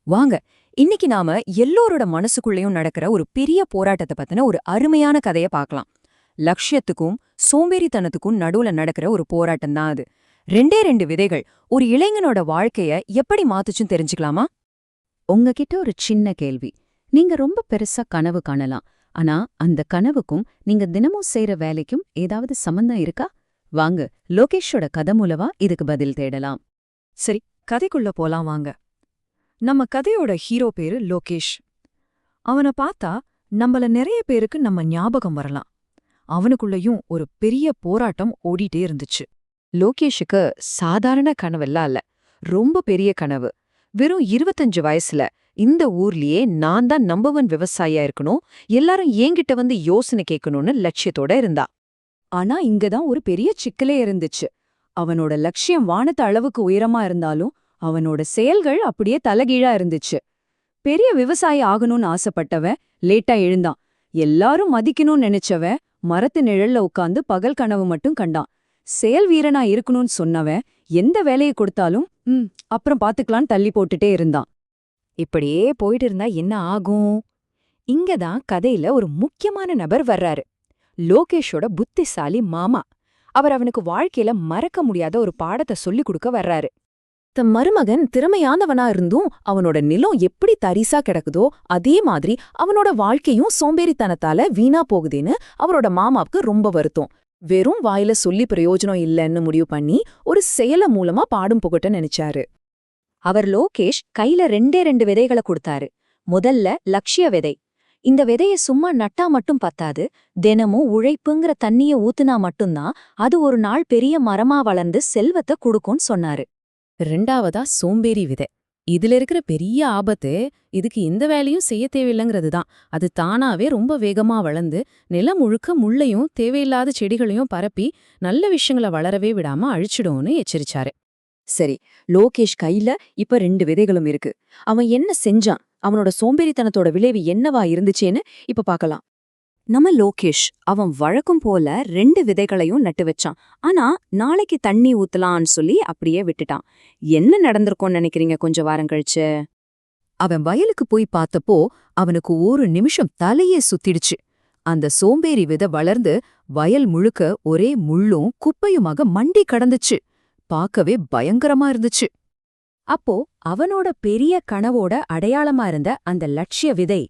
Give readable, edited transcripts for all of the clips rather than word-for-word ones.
வாங்க, இன்னைக்கு நாம எல்லோரோட மனசுக்குள்ளேயும் நடக்கிற ஒரு பெரிய போராட்டத்தை பத்தின ஒரு அருமையான கதையை பார்க்கலாம். லட்சியத்துக்கும் சோம்பேறித்தனத்துக்கும் நடுவுல நடக்கிற ஒரு போராட்டம் தான் அது. ரெண்டே ரெண்டு விதைகள் ஒரு இளைஞனோட வாழ்க்கைய எப்படி மாத்துச்சுன்னு தெரிஞ்சுக்கலாமா? உங்ககிட்ட ஒரு சின்ன கேள்வி. நீங்க ரொம்ப பெருசா கனவு காணலாம். ஆனா அந்த கனவுக்கும் நீங்க தினமும் செய்யற வேலைக்கும் ஏதாவது சம்பந்தம் இருக்கா? வாங்க, லோகேஷோட கதை மூலமா இதுக்கு பதில் தேடலாம். சரி, கதைக்குள்ள போலாம் வாங்க. நம்ம கதையோட ஹீரோ பேரு லோகேஷ். அவனை பார்த்தா நம்மள நிறைய பேருக்கு நம்ம ஞாபகம் வரலாம். அவனுக்குள்ளயும் ஒரு பெரிய போராட்டம் ஓடிட்டே இருந்துச்சு. லோகேஷுக்கு சாதாரண கனவெல்லாம் இல்ல, ரொம்ப பெரிய கனவு. வெறும் 25 வயசுல இந்த ஊர்லயே நான் தான் நம்பர் 1 விவசாயியா இருக்கணும், எல்லாரும் என்கிட்ட வந்து யோசனை கேட்கணும்னு லட்சியத்தோட இருந்தா. ஆனா இங்கதான் ஒரு பெரிய சிக்கலே இருந்துச்சு. அவனோட லட்சியம் வானத்து அளவுக்கு உயரமா இருந்தாலும் அவனோட செயல்கள் அப்படியே தலகீழா இருந்துச்சு. பெரிய விவசாயி ஆகணும்னு ஆசைப்பட்டவன் லேட்டா எழுந்தான். எல்லாரும் மதிக்கணும்னு நினைச்சவன் மரத்து நிழல்ல உட்கார்ந்து பகல் கனவு மட்டும் கண்டான். செயல் வீரனா இருக்கணும்னு சொன்னவன் எந்த வேலையை கொடுத்தாலும் அப்புறம் பாத்துக்கலான்னு தள்ளி போட்டுட்டே இருந்தான். இப்படியே போயிட்டு இருந்தா என்ன ஆகும்? இங்கதான் கதையில ஒரு முக்கியமான நபர் வர்றாரு. லோகேஷோட புத்திசாலி மாமா. அவர் அவனுக்கு வாழ்க்கையில மறக்க முடியாத ஒரு பாடத்தை சொல்லிக் கொடுக்க வர்றாரு. தன் மருமகன் திறமையானவனா இருந்தும் அவனோட நிலம் எப்படி தரிசா கிடக்குதோ அதே மாதிரி அவனோட வாழ்க்கையும் சோம்பேறித்தனத்தால வீணா போகுதுன்னு அவரோட மாமாவுக்கு ரொம்ப வருத்தம். வெறும் வாயில சொல்லி பிரயோஜனம் இல்லைன்னு முடிவு பண்ணி ஒரு செயல மூலமா பாடும் புகட்ட நினைச்சாரு. அவர் லோகேஷ் கையில ரெண்டே 2 விதைகளை கொடுத்தாரு. முதல்ல லட்சிய விதை. இந்த விதைய சும்மா நட்டா மட்டும் பத்தாது, தினமும் உழைப்புங்கிற தண்ணிய ஊத்துனா மட்டும்தான் அது ஒரு நாள் பெரிய மரமா வளர்ந்து செல்வத்தை கொடுக்கும்னு சொன்னாரு. ரெண்டாவதா சோம்பேறி விதை. இதுல இருக்கிற பெரிய ஆபத்து இதுக்கு எந்த வேலையும் செய்ய தேவையில்லைங்கிறது தான். அது தானாவே ரொம்ப வேகமா வளர்ந்து நிலம் முழுக்க முள்ளையும் தேவையில்லாத செடிகளையும் பரப்பி நல்ல விஷயங்களை வளரவே விடாம அழிச்சிடும்னு எச்சரிச்சாரு. சரி, லோகேஷ் கையில இப்ப 2 விதைகளும் இருக்கு. அவன் என்ன செஞ்சான்? அவனோட சோம்பேறித்தனத்தோட விளைவு என்னவா இருந்துச்சேன்னு இப்ப பார்க்கலாம். நம்ம லோகேஷ் அவன் வழக்கம் போல 2 விதைகளையும் நட்டு வச்சான். ஆனா நாளைக்கு தண்ணி ஊத்தலான்னு சொல்லி அப்படியே விட்டுட்டான். என்ன நடந்திருக்கும்னு நினைக்கிறீங்க கொஞ்ச வாரம் கழிச்சு? அவன் வயலுக்கு போய் பார்த்தப்போ அவனுக்கு ஒரு நிமிஷம் தலையே சுத்திடுச்சு. அந்த சோம்பேறி விதை வளர்ந்து வயல் முழுக்க ஒரே முள்ளும் குப்பையுமாக மண்டி கடந்துச்சு. பார்க்கவே பயங்கரமா இருந்துச்சு. அப்போ அவனோட பெரிய கனவோட அடையாளமா இருந்த அந்த லட்சிய விதை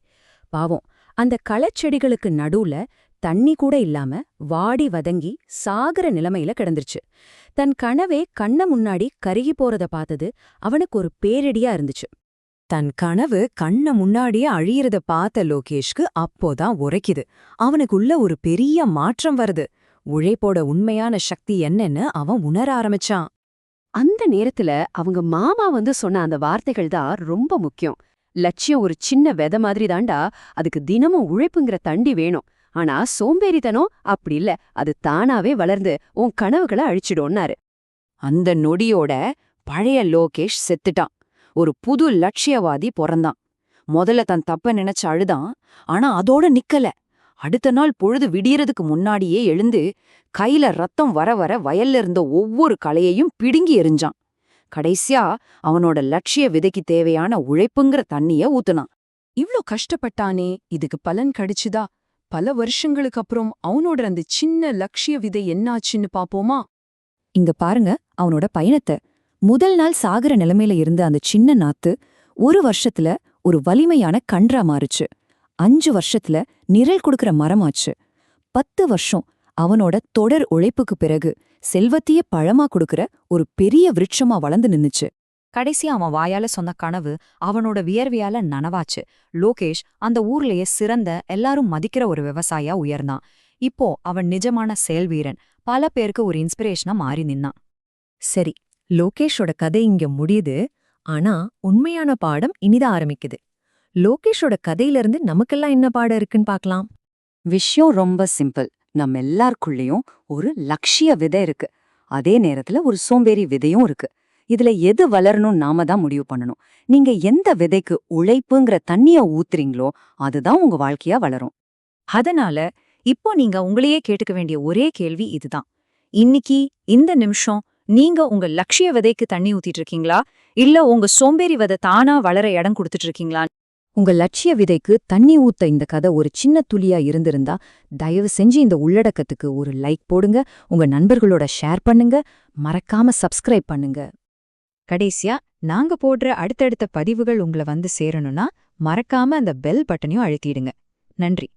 பாவம் அந்த களச்செடிகளுக்கு நடுவுல தண்ணி கூட இல்லாம வாடி வதங்கி சாகர நிலைமையில கிடந்துருச்சு. தன் கனவே கண்ண முன்னாடி கருகி போறத பார்த்தது அவனுக்கு ஒரு பேரிடியா இருந்துச்சு. தன் கனவு கண்ண முன்னாடியே அழியறத பார்த்த லோகேஷ்க்கு அப்போதான் உரைக்குது. அவனுக்குள்ள ஒரு பெரிய மாற்றம் வருது. உழைப்போட உண்மையான சக்தி என்னன்னு அவன் உணர ஆரம்பிச்சான். அந்த நேரத்துல அவங்க மாமா சொன்ன அந்த வார்த்தைகள் தான் ரொம்ப முக்கியம். லட்சியம் ஒரு சின்ன விதை மாதிரி தாண்டா, அதுக்கு தினமும் உழைப்புங்கிற தண்டி வேணும். ஆனா சோம்பேறித்தனம் அப்படி இல்ல, அது தானாவே வளர்ந்து உன் கனவுகளை அழிச்சிடும்னாரு. அந்த நொடியோட பழைய லோகேஷ் செத்துட்டான். ஒரு புது லட்சியவாதி பிறந்தான். முதல்ல தன் தப்ப நினைச்சு அழுதான். ஆனா அதோட நிக்கல. அடுத்த நாள் பொழுது விடியறதுக்கு முன்னாடியே எழுந்து கையில ரத்தம் வர வர வயல்ல இருந்த ஒவ்வொரு களையையும் பிடுங்கி எறிஞ்சான். கடைசியா அவனோட லட்சிய விதைக்கு தேவையான உழைப்புங்கிற தண்ணிய ஊத்துனான். இவ்ளோ கஷ்டப்பட்டானே, இதுக்கு பலன் கிடைச்சுதா? பல வருஷங்களுக்கு அப்புறம் அவனோட அந்த சின்ன லட்சிய விதை என்னாச்சுன்னு பாப்போமா? இங்க பாருங்க அவனோட பயணத்தை. முதல் நாள் சாகர நிலைமையில இருந்த அந்த சின்ன நாத்து 1 வருஷத்துல ஒரு வலிமையான கன்றா மாறுச்சு. 5 வருஷத்துல நிழல் கொடுக்கற மரமாச்சு. 10 வருஷம் அவனோட தொடர் உழைப்புக்கு பிறகு செல்வத்தையே பழமா கொடுக்கற ஒரு பெரிய விருட்சமா வளர்ந்து நின்னுச்சு. கடைசியா அவன் வாயால சொன்ன கனவு அவனோட வியர்வையால நனவாச்சு. லோகேஷ் அந்த ஊர்லயே சிறந்த எல்லாரும் மதிக்கிற ஒரு விவசாயியா உயர்ந்தான். இப்போ அவன் நிஜமான செயல்வீரன். பல பேருக்கு ஒரு இன்ஸ்பிரேஷனா மாறி நின்னான். சரி, லோகேஷோட கதை இங்க முடியுது. ஆனா உண்மையான பாடம் இனிதான் ஆரம்பிக்குது. லோகேஷோட கதையிலிருந்து நமக்கெல்லாம் என்ன பாடம் இருக்குன்னு பார்க்கலாம். விஷயம் ரொம்ப சிம்பிள். நம்ம எல்லாருக்குள்ளேயும் ஒரு லட்சிய விதை இருக்கு. அதே நேரத்துல ஒரு சோம்பேறி விதையும் இருக்கு. இதுல எது வளரணும் நாம தான் முடிவு பண்ணணும். நீங்க எந்த விதைக்கு உழைப்புங்கிற தண்ணிய ஊத்துறீங்களோ அதுதான் உங்க வாழ்க்கையா வளரும். அதனால இப்போ நீங்க உங்களையே கேட்டுக்க வேண்டிய ஒரே கேள்வி இதுதான். இன்னைக்கு இந்த நிமிஷம் நீங்க உங்க லட்சிய விதைக்கு தண்ணி ஊத்திட்டு இருக்கீங்களா இல்ல உங்க சோம்பேறி விதை தானா வளர இடம் கொடுத்துட்டு இருக்கீங்களா? உங்க லட்சிய விதைக்கு தண்ணி ஊத்த இந்த கதை ஒரு சின்ன துளியா இருந்திருந்தா தயவு செஞ்சு இந்த உள்ளடக்கத்துக்கு ஒரு லைக் போடுங்க, உங்க நண்பர்களோட ஷேர் பண்ணுங்க, மறக்காம சப்ஸ்கிரைப் பண்ணுங்க. கடைசியா நாங்க போடுற அடுத்தடுத்த பதிவுகள் உங்களை வந்து சேரணும்னா மறக்காம அந்த பெல் பட்டனையும் அழுத்திடுங்க. நன்றி.